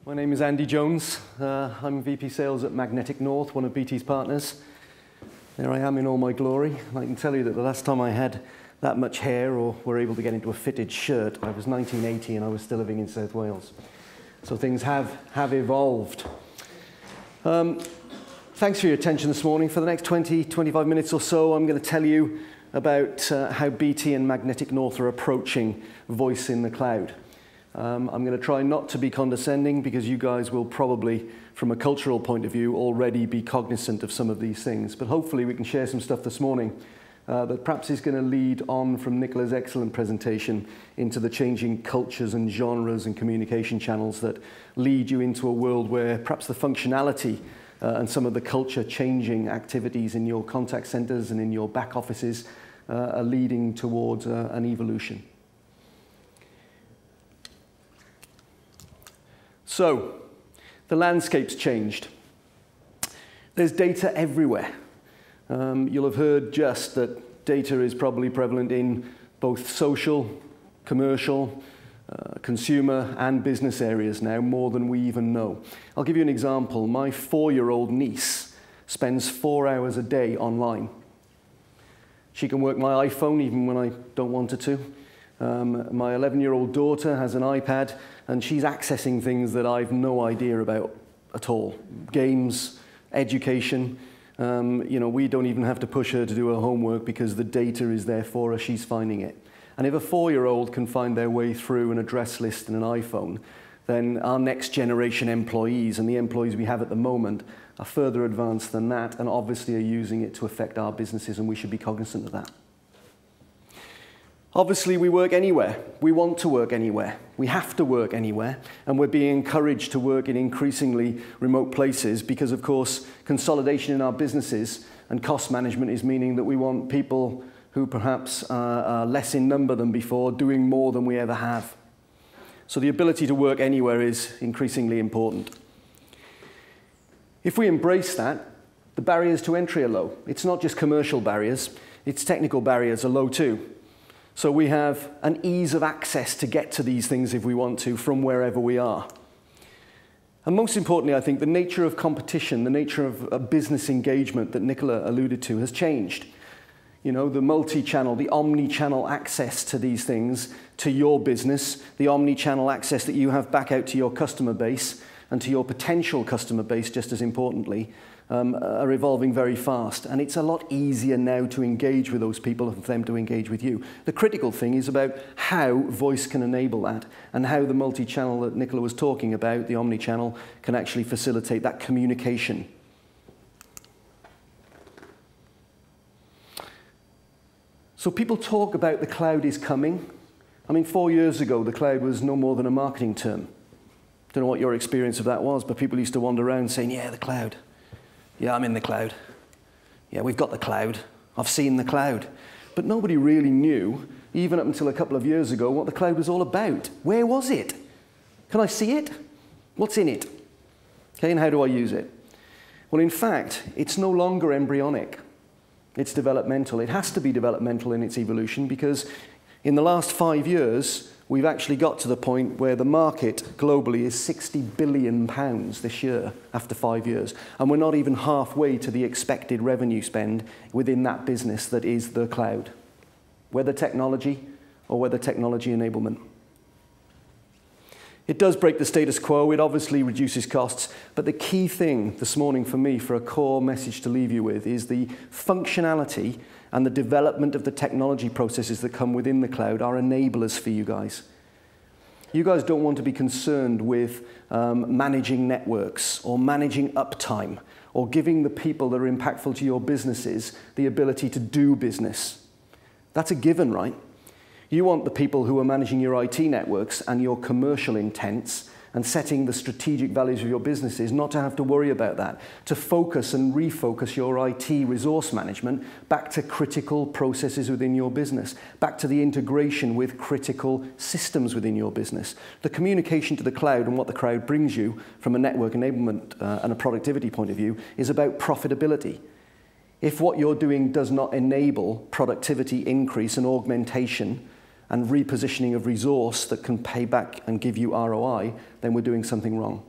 My name is Andy Jones. I'm VP Sales at Magnetic North, one of BT's partners. There I am in all my glory. I can tell you that the last time I had that much hair or were able to get into a fitted shirt, I was 1980 and I was still living in South Wales. So things have evolved. Thanks for your attention this morning. For the next 20-25 minutes or so, I'm going to tell you about how BT and Magnetic North are approaching voice in the cloud. I'm going to try not to be condescending because you guys will probably, from a cultural point of view, already be cognizant of some of these things. But hopefully we can share some stuff this morning that perhaps is going to lead on from Nicola's excellent presentation into the changing cultures and genres and communication channels that lead you into a world where perhaps the functionality and some of the culture changing activities in your contact centers and in your back offices are leading towards an evolution. So, the landscape's changed. There's data everywhere. You'll have heard just that data is probably prevalent in both social, commercial, consumer and business areas now, more than we even know. I'll give you an example. My 4-year-old niece spends 4 hours a day online. She can work my iPhone even when I don't want her to. My 11-year-old daughter has an iPad and she's accessing things that I've no idea about at all. Games, education. You know, we don't even have to push her to do her homework because the data is there for her, she's finding it. And if a 4-year-old can find their way through an address list and an iPhone, then our next generation employees and the employees we have at the moment are further advanced than that and obviously are using it to affect our businesses, and we should be cognizant of that. Obviously, we work anywhere. We want to work anywhere. We have to work anywhere. And we're being encouraged to work in increasingly remote places because, of course, consolidation in our businesses and cost management is meaning that we want people who perhaps are less in number than before doing more than we ever have. So the ability to work anywhere is increasingly important. If we embrace that, the barriers to entry are low. It's not just commercial barriers. Its technical barriers are low too. So we have an ease of access to get to these things if we want to from wherever we are. And most importantly, I think the nature of competition, the nature of a business engagement that Nicola alluded to has changed. You know, the multi-channel, the omni-channel access to these things, to your business, the omni-channel access that you have back out to your customer base and to your potential customer base, just as importantly, are evolving very fast. And it's a lot easier now to engage with those people and for them to engage with you. The critical thing is about how voice can enable that and how the multi-channel that Nicola was talking about, the omni-channel, can actually facilitate that communication. So people talk about the cloud is coming. I mean, 4 years ago, the cloud was no more than a marketing term. Don't know what your experience of that was, but people used to wander around saying, yeah, the cloud. Yeah, I'm in the cloud. Yeah, we've got the cloud. I've seen the cloud. But nobody really knew, even up until a couple of years ago, what the cloud was all about. Where was it? Can I see it? What's in it? Okay, and how do I use it? Well, in fact, it's no longer embryonic. It's developmental. It has to be developmental in its evolution because in the last 5 years, we've actually got to the point where the market globally is £60 billion this year after 5 years. And we're not even halfway to the expected revenue spend within that business that is the cloud, whether technology or whether technology enablement. It does break the status quo. It obviously reduces costs. But the key thing this morning for me, for a core message to leave you with, is the functionality and the development of the technology processes that come within the cloud are enablers for you guys. You guys don't want to be concerned with managing networks or managing uptime or giving the people that are impactful to your businesses the ability to do business. That's a given, right? You want the people who are managing your IT networks and your commercial intents and setting the strategic values of your businesses not to have to worry about that, to focus and refocus your IT resource management back to critical processes within your business, back to the integration with critical systems within your business. The communication to the cloud and what the cloud brings you from a network enablement and a productivity point of view is about profitability. If what you're doing does not enable productivity increase and augmentation and repositioning of resource that can pay back and give you ROI, then we're doing something wrong.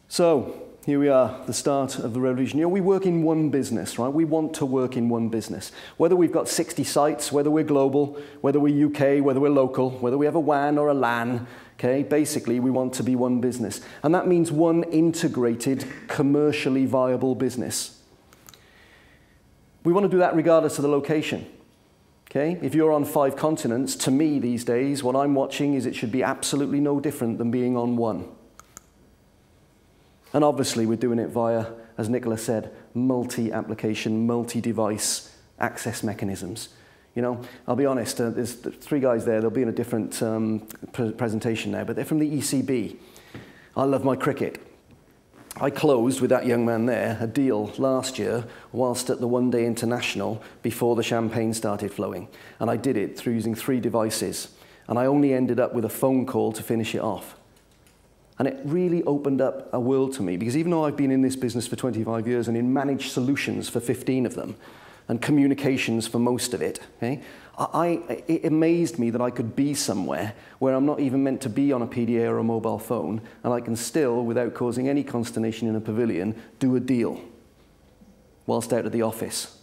So here we are, the start of the revolution. You know, we work in one business, right? We want to work in one business. Whether we've got 60 sites, whether we're global, whether we're UK, whether we're local, whether we have a WAN or a LAN, okay? Basically, we want to be one business. And that means one integrated, commercially viable business. We want to do that regardless of the location. Okay? If you're on 5 continents, to me these days, what I'm watching is it should be absolutely no different than being on one. And obviously we're doing it via, as Nicola said, multi-application, multi-device access mechanisms. You know, I'll be honest, there's 3 guys there, they'll be in a different presentation now, but they're from the ECB. I love my cricket. I closed with that young man there a deal last year whilst at the One Day International before the champagne started flowing. And I did it through using 3 devices. And I only ended up with a phone call to finish it off. And it really opened up a world to me, because even though I've been in this business for 25 years and in managed solutions for 15 of them, and communications for most of it, okay, it amazed me that I could be somewhere where I'm not even meant to be on a PDA or a mobile phone, and I can still, without causing any consternation in a pavilion, do a deal whilst out at the office,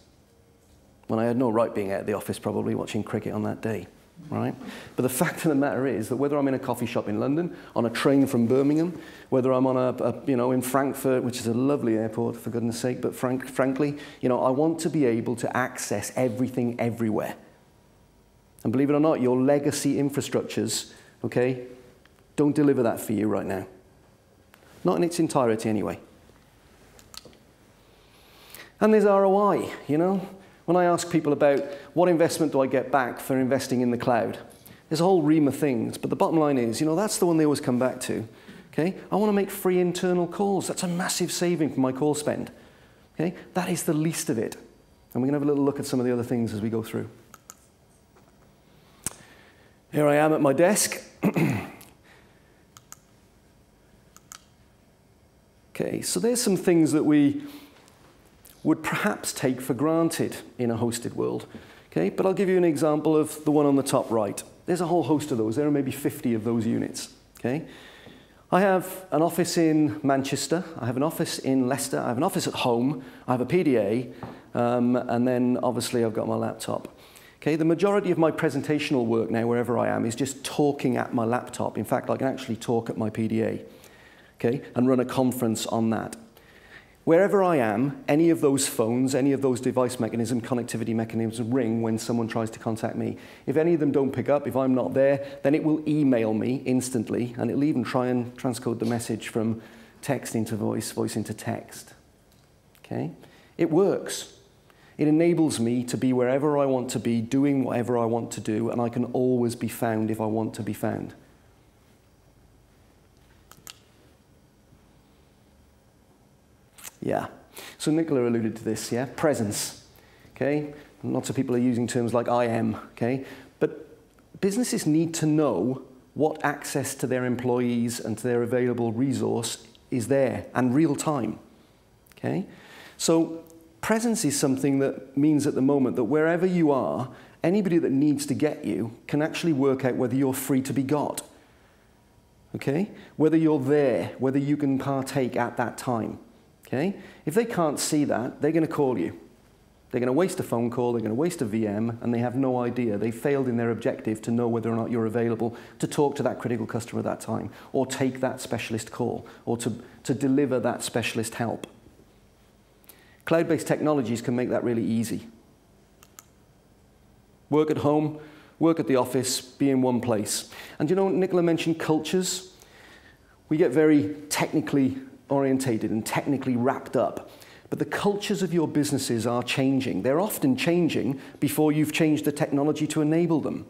when I had no right being out at the office probably watching cricket on that day. Right? But the fact of the matter is that whether I'm in a coffee shop in London, on a train from Birmingham, whether I'm on in Frankfurt, which is a lovely airport for goodness sake, but frankly, you know, I want to be able to access everything everywhere. And believe it or not, your legacy infrastructures, okay, don't deliver that for you right now. Not in its entirety anyway. And there's ROI, you know. When I ask people about what investment do I get back for investing in the cloud, there's a whole ream of things, but the bottom line is, you know, that's the one they always come back to. Okay? I want to make free internal calls. That's a massive saving for my call spend. Okay? That is the least of it. And we're going to have a little look at some of the other things as we go through. Here I am at my desk. Okay, so there's some things that we would perhaps take for granted in a hosted world. Okay, but I'll give you an example of the one on the top right. There's a whole host of those. There are maybe 50 of those units. Okay? I have an office in Manchester. I have an office in Leicester. I have an office at home. I have a PDA. And then, obviously, I've got my laptop. Okay, the majority of my presentational work now, wherever I am, is just talking at my laptop. In fact, I can actually talk at my PDA, okay, and run a conference on that. Wherever I am, any of those phones, any of those device mechanisms, connectivity mechanisms ring when someone tries to contact me. If any of them don't pick up, if I'm not there, then it will email me instantly, and it'll even try and transcode the message from text into voice, voice into text. Okay? It works. It enables me to be wherever I want to be, doing whatever I want to do, and I can always be found if I want to be found. Yeah, so Nicola alluded to this, yeah? Presence, okay? Lots of people are using terms like I am, okay? But businesses need to know what access to their employees and to their available resource is there, and real time, okay? So presence is something that means at the moment that wherever you are, anybody that needs to get you can actually work out whether you're free to be got, okay? Whether you're there, whether you can partake at that time. Okay? If they can't see that, they're going to call you. They're going to waste a phone call, they're going to waste a VM, and they have no idea. They failed in their objective to know whether or not you're available to talk to that critical customer at that time, or take that specialist call, or to deliver that specialist help. Cloud-based technologies can make that really easy. Work at home, work at the office, be in one place. And you know, Nicola mentioned cultures. We get very technically orientated and technically wrapped up. But the cultures of your businesses are changing. They're often changing before you've changed the technology to enable them.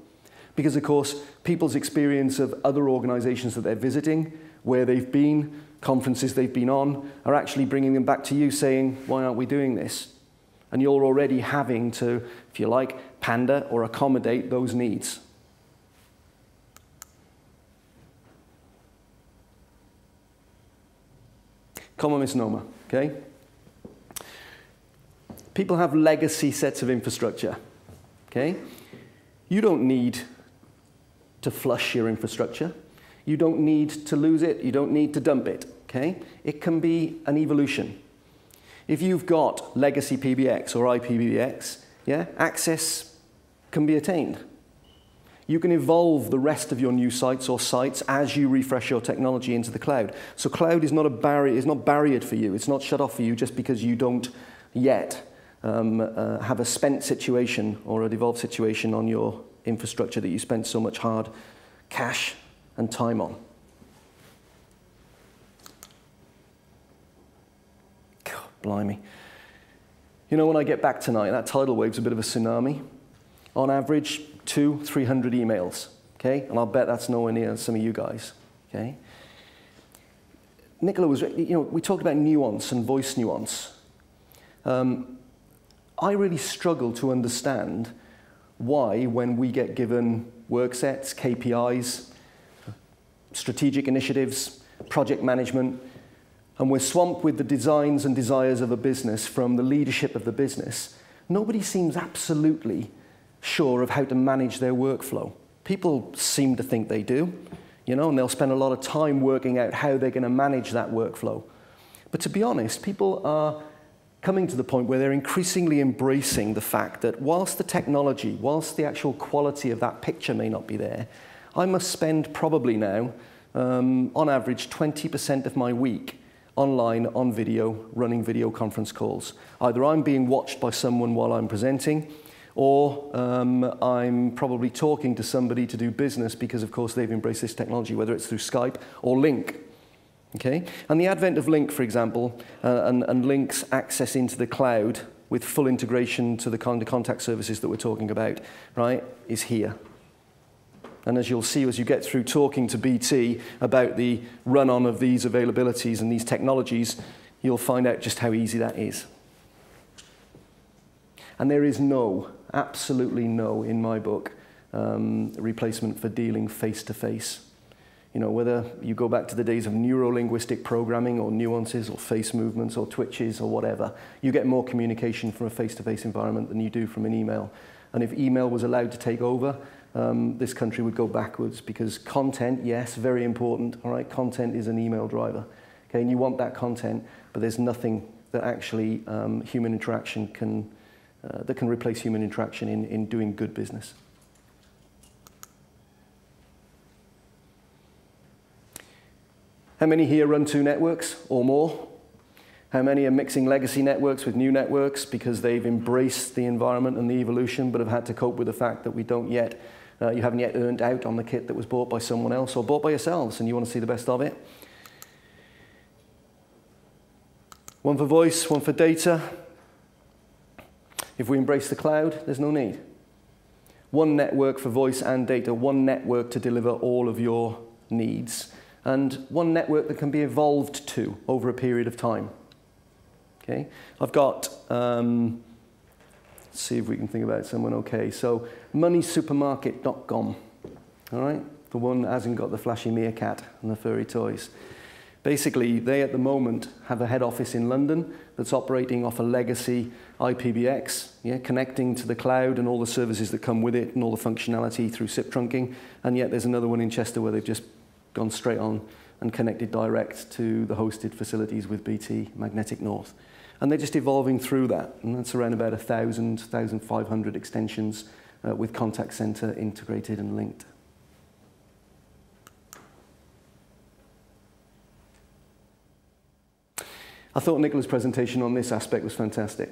Because, of course, people's experience of other organizations that they're visiting, where they've been, conferences they've been on, are actually bringing them back to you saying, why aren't we doing this? And you're already having to, if you like, pander or accommodate those needs. Common misnomer, okay? People have legacy sets of infrastructure, okay? You don't need to flush your infrastructure. You don't need to lose it. You don't need to dump it, okay? It can be an evolution. If you've got legacy PBX or IPBX, yeah, access can be attained. You can evolve the rest of your new sites or sites as you refresh your technology into the cloud. So cloud is not a barrier, it's not barriered for you. It's not shut off for you just because you don't yet have a spent situation or a devolved situation on your infrastructure that you spent so much hard cash and time on. God, blimey. You know, when I get back tonight, that tidal wave's a bit of a tsunami. On average, 200-300 emails, okay? And I'll bet that's nowhere near some of you guys, okay? Nicola was, you know, we talked about nuance and voice nuance. I really struggle to understand why, when we get given work sets, KPIs, strategic initiatives, project management, and we're swamped with the designs and desires of a business from the leadership of the business, nobody seems absolutely sure of how to manage their workflow. People seem to think they do, you know, and they'll spend a lot of time working out how they're going to manage that workflow. But to be honest, people are coming to the point where they're increasingly embracing the fact that whilst the technology, whilst the actual quality of that picture may not be there, I must spend probably now, on average, 20% of my week online, on video, running video conference calls. Either I'm being watched by someone while I'm presenting, or I'm probably talking to somebody to do business because, of course, they've embraced this technology, whether it's through Skype or Lync. Okay? And the advent of Lync, for example, and Lync's access into the cloud with full integration to the kind of contact services that we're talking about, right, is here. And as you'll see as you get through talking to BT about the run-on of these availabilities and these technologies, you'll find out just how easy that is. And there is no, absolutely no, in my book, replacement for dealing face-to-face. You know, whether you go back to the days of neuro-linguistic programming or nuances or face movements or twitches or whatever, you get more communication from a face-to-face environment than you do from an email. And if email was allowed to take over, this country would go backwards, because content, yes, very important, all right? Content is an email driver, okay? And you want that content, but there's nothing that actually human interaction can, that can replace human interaction in doing good business. How many here run 2 networks or more? How many are mixing legacy networks with new networks because they've embraced the environment and the evolution, but have had to cope with the fact that we don't yet, you haven't yet earned out on the kit that was bought by someone else or bought by yourselves, and you want to see the best of it? One for voice, one for data. If we embrace the cloud, there's no need. One network for voice and data, one network to deliver all of your needs, and one network that can be evolved to over a period of time. Okay, I've got, let's see if we can think about someone okay. So, moneysupermarket.com, all right? The one that hasn't got the flashy meerkat and the furry toys. Basically, they at the moment have a head office in London that's operating off a legacy IPBX, yeah, connecting to the cloud and all the services that come with it and all the functionality through SIP trunking. And yet there's another one in Chester where they've just gone straight on and connected direct to the hosted facilities with BT Magnetic North. And they're just evolving through that. And that's around about 1,000, 1,500 extensions with contact center integrated and linked. I thought Nicola's presentation on this aspect was fantastic.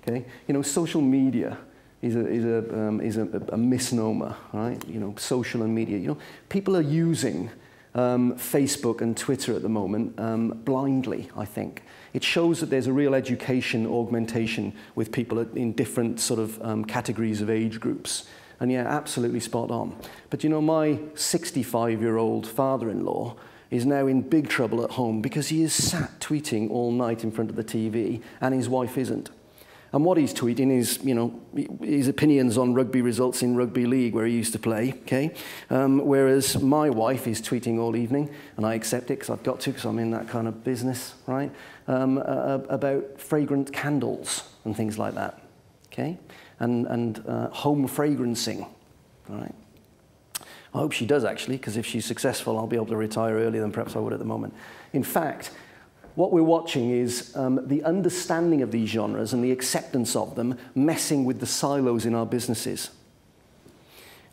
Okay, you know, social media is a misnomer, right? You know, social and media. You know, people are using Facebook and Twitter at the moment blindly, I think. It shows that there's a real education augmentation with people in different sort of categories of age groups. And yeah, absolutely spot on. But you know, my 65-year-old father-in-law is now in big trouble at home because he is sat tweeting all night in front of the TV and his wife isn't. And what he's tweeting is, you know, his opinions on rugby results in rugby league where he used to play, okay? Whereas my wife is tweeting all evening, and I accept it because I've got to, because I'm in that kind of business, right? About fragrant candles and things like that, okay? And home fragrancing, all right? I hope she does, actually, because if she's successful, I'll be able to retire earlier than perhaps I would at the moment. In fact, what we're watching is the understanding of these genres and the acceptance of them messing with the silos in our businesses.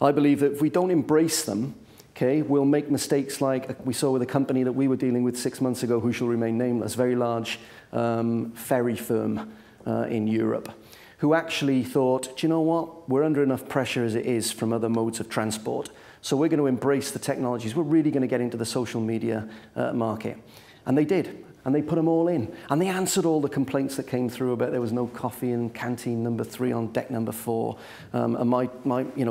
I believe that if we don't embrace them, okay, we'll make mistakes like we saw with a company that we were dealing with 6 months ago, who shall remain nameless, very large ferry firm in Europe, who actually thought, do you know what, we're under enough pressure as it is from other modes of transport, so we're going to embrace the technologies. We're really going to get into the social media market. And they did. And they put them all in. And they answered all the complaints that came through about there was no coffee in canteen number 3 on deck number 4. And my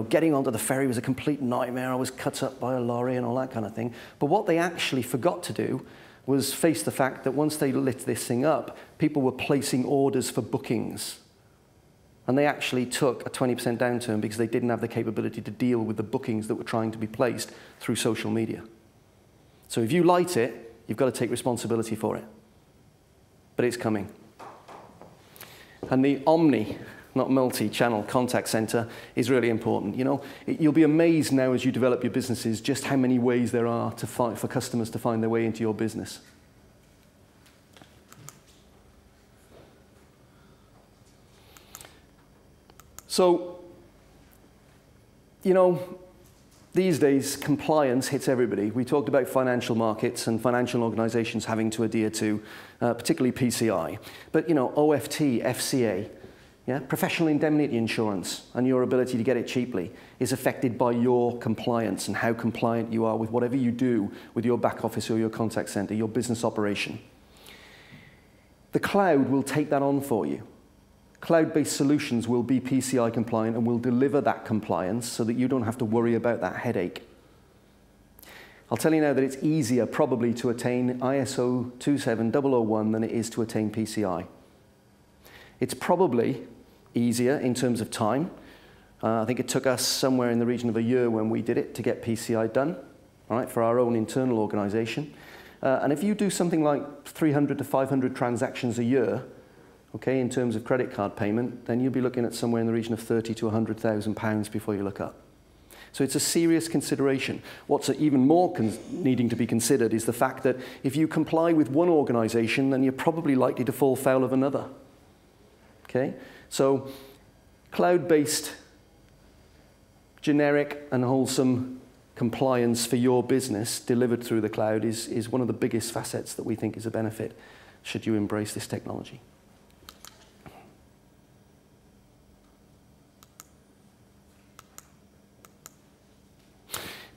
getting onto the ferry was a complete nightmare. I was cut up by a lorry and all that kind of thing. But what they actually forgot to do was face the fact that once they lit this thing up, people were placing orders for bookings. And they actually took a 20% downturn because they didn't have the capability to deal with the bookings that were trying to be placed through social media. So if you light it, you've got to take responsibility for it. But it's coming. And the omni, not multi-channel contact center is really important. You know, you'll be amazed now as you develop your businesses just how many ways there are for customers to find their way into your business. So, you know, these days, compliance hits everybody. We talked about financial markets and financial organizations having to adhere to, particularly PCI. But, you know, OFT, FCA, yeah, professional indemnity insurance, and your ability to get it cheaply is affected by your compliance and how compliant you are with whatever you do with your back office or your contact center, your business operation. The cloud will take that on for you. Cloud-based solutions will be PCI compliant and will deliver that compliance so that you don't have to worry about that headache. I'll tell you now that it's easier probably to attain ISO 27001 than it is to attain PCI. It's probably easier in terms of time. I think it took us somewhere in the region of a year when we did it to get PCI done, all right, for our own internal organization. And if you do something like 300 to 500 transactions a year, okay, in terms of credit card payment, then you'll be looking at somewhere in the region of 30 to 100,000 pounds before you look up. So it's a serious consideration. What's even more needing to be considered is the fact that if you comply with one organization, then you're probably likely to fall foul of another. Okay? So cloud-based, generic and wholesome compliance for your business delivered through the cloud is one of the biggest facets that we think is a benefit should you embrace this technology.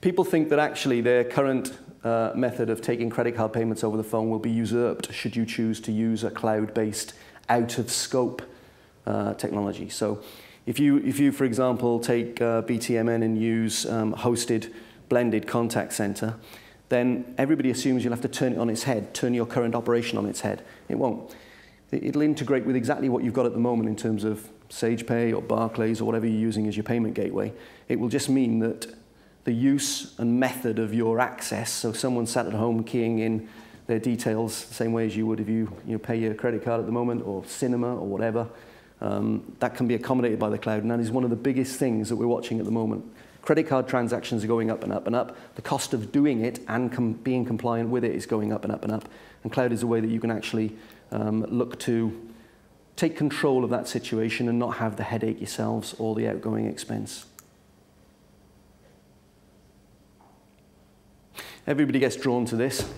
People think that actually their current method of taking credit card payments over the phone will be usurped should you choose to use a cloud-based, out-of-scope technology. So if you, for example, take BTMN and use hosted, blended contact center, then everybody assumes you'll have to turn it on its head, turn your current operation on its head. It won't. It'll integrate with exactly what you've got at the moment in terms of SagePay or Barclays or whatever you're using as your payment gateway. It will just mean that the use and method of your access, so someone sat at home keying in their details the same way as you would if you pay your credit card at the moment, or cinema or whatever, that can be accommodated by the cloud, and that is one of the biggest things that we're watching at the moment. Credit card transactions are going up and up and up. The cost of doing it and being compliant with it is going up and up and up, and cloud is a way that you can actually look to take control of that situation and not have the headache yourselves or the outgoing expense. Everybody gets drawn to this.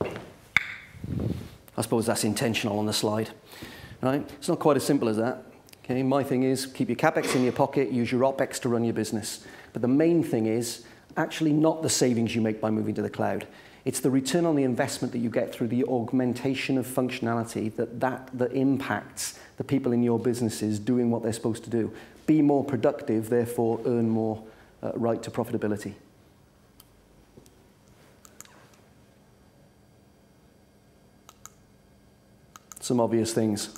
I suppose that's intentional on the slide, right? It's not quite as simple as that. Okay, my thing is keep your CapEx in your pocket, use your OpEx to run your business. But the main thing is actually not the savings you make by moving to the cloud. It's the return on the investment that you get through the augmentation of functionality that impacts the people in your businesses doing what they're supposed to do. Be more productive, therefore earn more right to profitability. Some obvious things.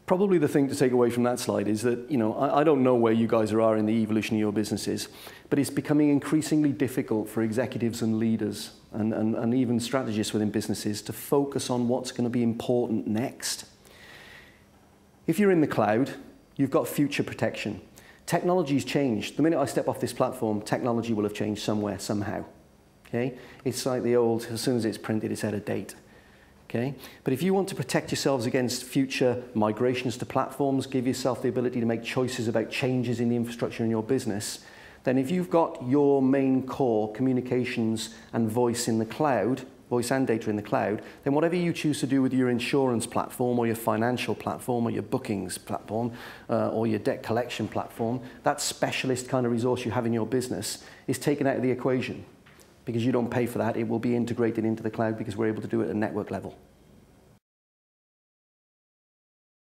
Probably the thing to take away from that slide is that, I don't know where you guys are in the evolution of your businesses, but it's becoming increasingly difficult for executives and leaders and even strategists within businesses to focus on what's going to be important next. If you're in the cloud, you've got future protection. Technology's changed. The minute I step off this platform, technology will have changed somewhere, somehow. Okay? It's like the old, as soon as it's printed, it's out of date. Okay? But if you want to protect yourselves against future migrations to platforms, give yourself the ability to make choices about changes in the infrastructure in your business, then if you've got your main core communications and voice in the cloud, voice and data in the cloud, then whatever you choose to do with your insurance platform or your financial platform or your bookings platform or your debt collection platform, that specialist kind of resource you have in your business is taken out of the equation. Because you don't pay for that, it will be integrated into the cloud because we're able to do it at a network level.